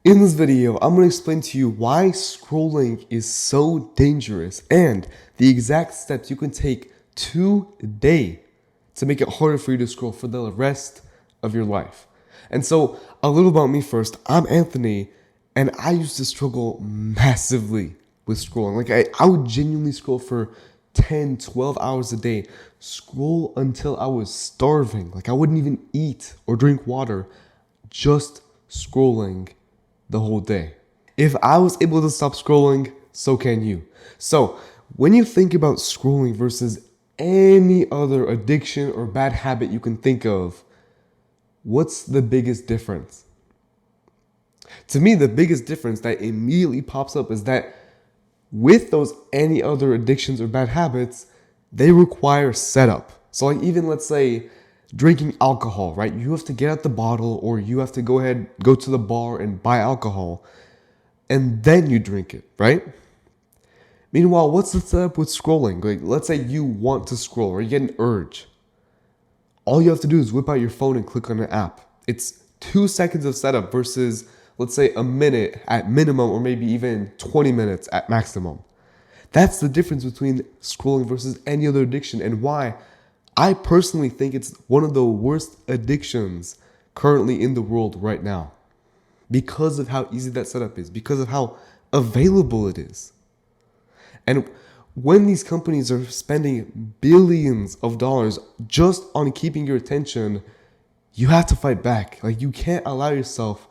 In this video, I'm going to explain to you why scrolling is so dangerous and the exact steps you can take today to make it harder for you to scroll for the rest of your life. And so, a little about me first. I'm Anthony, and I used to struggle massively with scrolling. I would genuinely scroll for 10, 12 hours a day, scroll until I was starving. Like, I wouldn't even eat or drink water, just scrolling the whole day. If I was able to stop scrolling, so can you. So, when you think about scrolling versus any other addiction or bad habit you can think of, what's the biggest difference? To me, the biggest difference that immediately pops up is that with those any other addictions or bad habits, they require setup. So, like, even let's say drinking alcohol, right? You have to get out the bottle or you have to go to the bar and buy alcohol and then you drink it, right? Meanwhile, what's the setup with scrolling? Like, let's say you want to scroll or you get an urge. All you have to do is whip out your phone and click on an app. It's 2 seconds of setup versus, let's say, a minute at minimum or maybe even 20 minutes at maximum. That's the difference between scrolling versus any other addiction and why I personally think it's one of the worst addictions currently in the world right now. Because of how easy that setup is, because of how available it is. And when these companies are spending billions of dollars just on keeping your attention, you have to fight back. Like, you can't allow yourself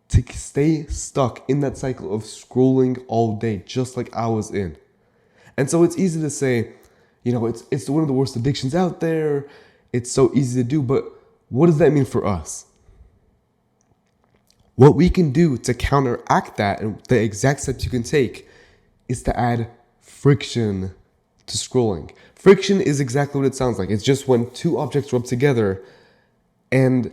to stay stuck in that cycle of scrolling all day, just like I was in. And so it's easy to say, it's one of the worst addictions out there. It's so easy to do, but what does that mean for us? What we can do to counteract that and the exact steps you can take is to add friction to scrolling. Friction is exactly what it sounds like. It's just when two objects rub together and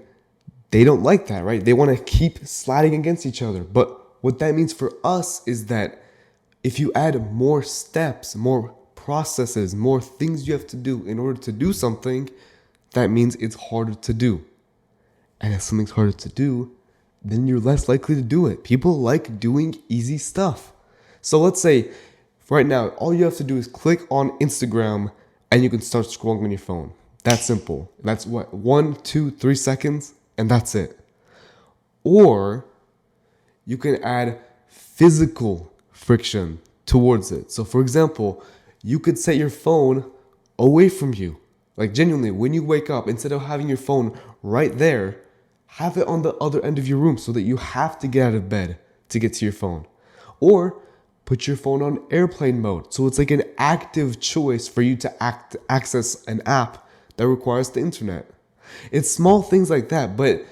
they don't like that, right? They want to keep sliding against each other. But what that means for us is that if you add more steps, more processes, more things you have to do in order to do something, that means it's harder to do. And if something's harder to do, then you're less likely to do it. People like doing easy stuff. So let's say right now, all you have to do is click on Instagram and you can start scrolling on your phone. That's simple. That's what, 1, 2, 3 seconds, and that's it. Or you can add physical friction towards it. So for example, you could set your phone away from you. Like, genuinely, when you wake up, instead of having your phone right there, have it on the other end of your room so that you have to get out of bed to get to your phone. Or put your phone on airplane mode so it's like an active choice for you to access an app that requires the internet. It's small things like that, but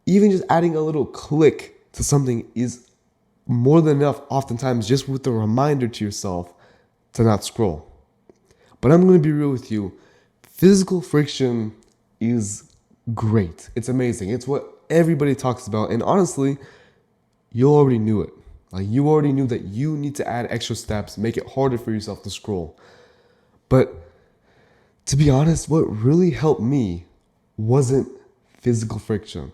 even just adding a little click to something is more than enough, oftentimes, just with a reminder to yourself to not scroll. But I'm going to be real with you. Physical friction is great. It's amazing. It's what everybody talks about. And honestly, you already knew it. Like, you already knew that you need to add extra steps, make it harder for yourself to scroll. But to be honest, what really helped me wasn't physical friction.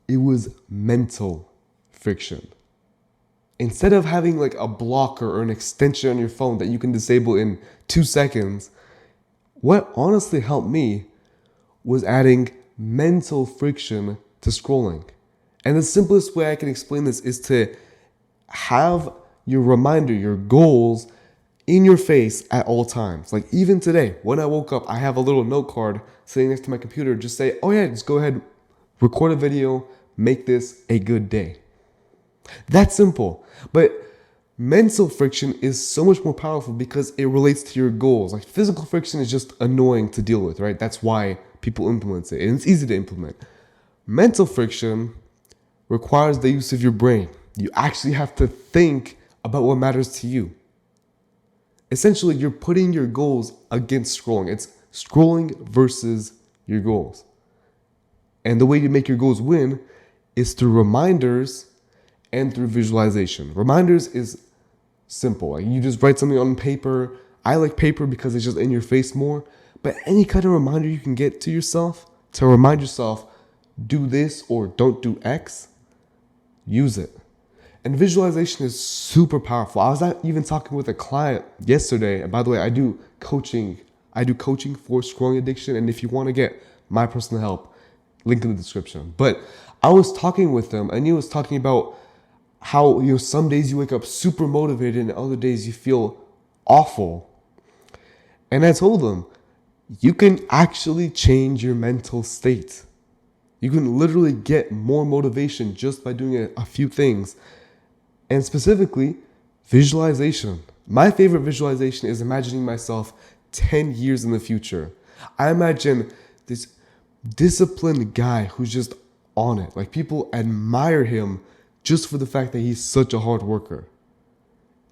It was mental friction. Instead of having like a blocker or an extension on your phone that you can disable in 2 seconds, what honestly helped me was adding mental friction to scrolling. And the simplest way I can explain this is to have your reminder, your goals in your face at all times. Like, even today, when I woke up, I have a little note card sitting next to my computer. Just say, oh yeah, just go ahead, record a video, make this a good day. That's simple. But mental friction is so much more powerful because it relates to your goals. Like, physical friction is just annoying to deal with, right? That's why people implement it, and it's easy to implement. Mental friction requires the use of your brain. You actually have to think about what matters to you. Essentially, you're putting your goals against scrolling. It's scrolling versus your goals. And the way you make your goals win is through reminders and through visualization. Reminders is simple. Like, you just write something on paper. I like paper because it's just in your face more. But any kind of reminder you can get to yourself to remind yourself, do this or don't do X, use it. And visualization is super powerful. I was even talking with a client yesterday. And by the way, I do coaching. I do coaching for scrolling addiction. And if you want to get my personal help, link in the description. But I was talking with him, and he was talking about how, some days you wake up super motivated and other days you feel awful. And I told him, you can actually change your mental state. You can literally get more motivation just by doing a few things. And specifically, visualization. My favorite visualization is imagining myself 10 years in the future. I imagine this disciplined guy who's just on it. Like, people admire him just for the fact that he's such a hard worker.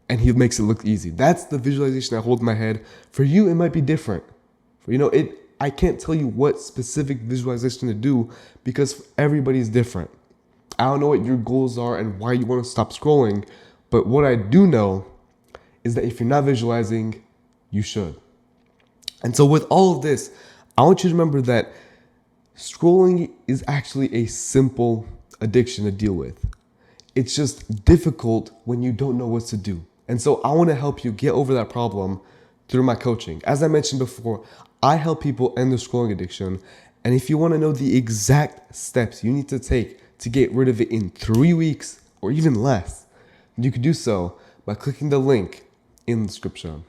And he makes it look easy. That's the visualization I hold in my head. For you, it might be different. I can't tell you what specific visualization to do because everybody's different. I don't know what your goals are and why you want to stop scrolling, but what I do know is that if you're not visualizing, you should. And so with all of this, I want you to remember that scrolling is actually a simple addiction to deal with. It's just difficult when you don't know what to do. And so I want to help you get over that problem through my coaching. As I mentioned before, I help people end their scrolling addiction. And if you want to know the exact steps you need to take to get rid of it in 3 weeks or even less, you can do so by clicking the link in the description.